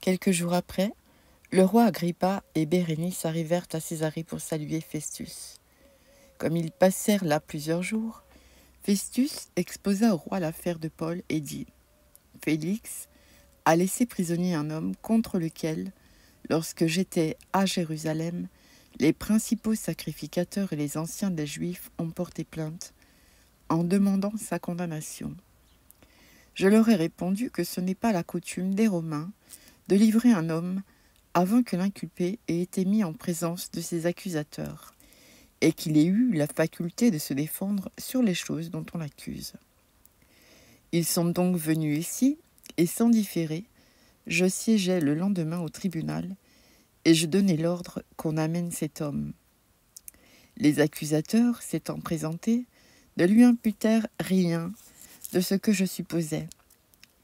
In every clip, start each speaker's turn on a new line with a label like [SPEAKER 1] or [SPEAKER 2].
[SPEAKER 1] Quelques jours après, le roi Agrippa et Bérénice arrivèrent à Césarée pour saluer Festus. Comme ils passèrent là plusieurs jours, Festus exposa au roi l'affaire de Paul et dit : « Félix a laissé prisonnier un homme contre lequel, lorsque j'étais à Jérusalem, les principaux sacrificateurs et les anciens des Juifs ont porté plainte en demandant sa condamnation. Je leur ai répondu que ce n'est pas la coutume des Romains de livrer un homme avant que l'inculpé ait été mis en présence de ses accusateurs, et qu'il ait eu la faculté de se défendre sur les choses dont on l'accuse. Ils sont donc venus ici, et sans différer, je siégeais le lendemain au tribunal, et je donnai l'ordre qu'on amène cet homme. Les accusateurs, s'étant présentés, ne lui imputèrent rien de ce que je supposais.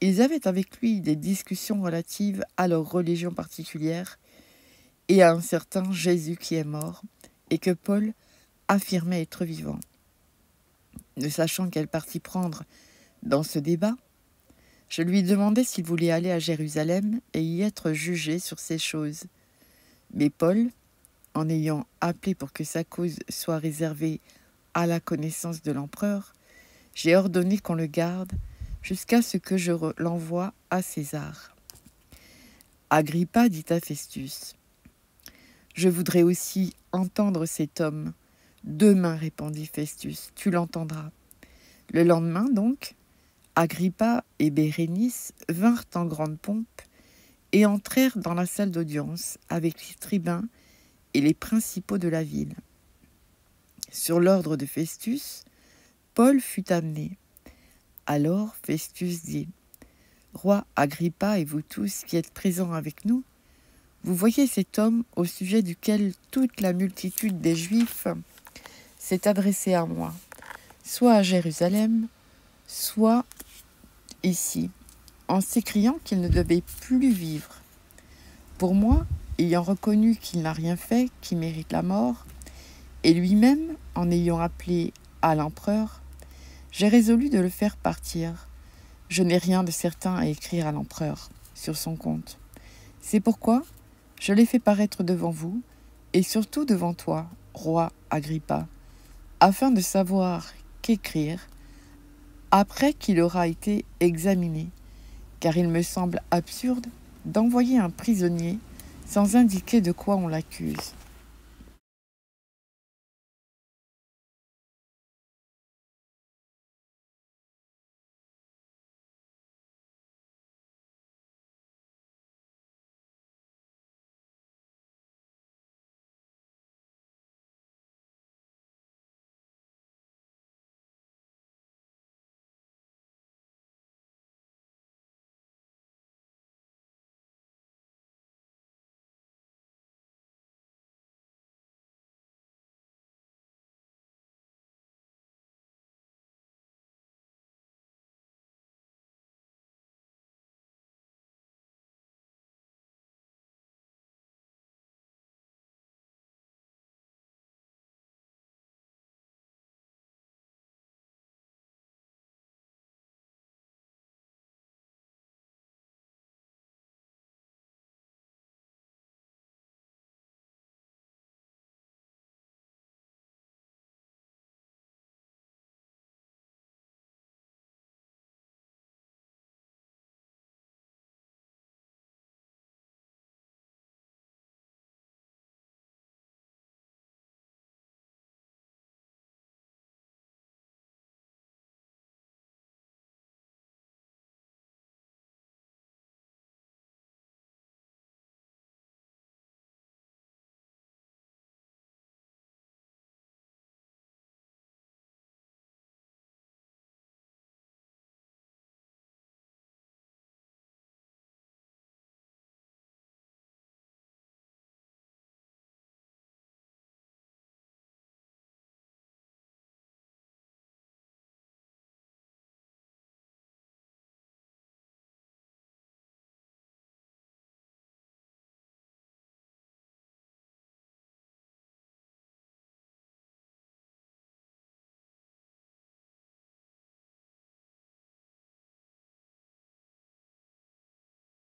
[SPEAKER 1] Ils avaient avec lui des discussions relatives à leur religion particulière et à un certain Jésus qui est mort, et que Paul affirmait être vivant. Ne sachant quel parti prendre dans ce débat, je lui demandai s'il voulait aller à Jérusalem et y être jugé sur ces choses. Mais Paul, en ayant appelé pour que sa cause soit réservée à la connaissance de l'empereur, j'ai ordonné qu'on le garde jusqu'à ce que je l'envoie à César. Agrippa dit à Festus : « Je voudrais aussi entendre cet homme. » « Demain, répondit Festus, tu l'entendras. » Le lendemain, donc, Agrippa et Bérénice vinrent en grande pompe et entrèrent dans la salle d'audience avec les tribuns et les principaux de la ville. Sur l'ordre de Festus, Paul fut amené. Alors Festus dit : « Roi Agrippa et vous tous qui êtes présents avec nous, vous voyez cet homme au sujet duquel toute la multitude des Juifs s'est adressée à moi, soit à Jérusalem, soit ici, en s'écriant qu'il ne devait plus vivre. Pour moi, ayant reconnu qu'il n'a rien fait qui mérite la mort, et lui-même en ayant appelé à l'empereur, j'ai résolu de le faire partir. Je n'ai rien de certain à écrire à l'empereur sur son compte. C'est pourquoi je l'ai fait paraître devant vous, et surtout devant toi, roi Agrippa, afin de savoir qu'écrire après qu'il aura été examiné, car il me semble absurde d'envoyer un prisonnier sans indiquer de quoi on l'accuse.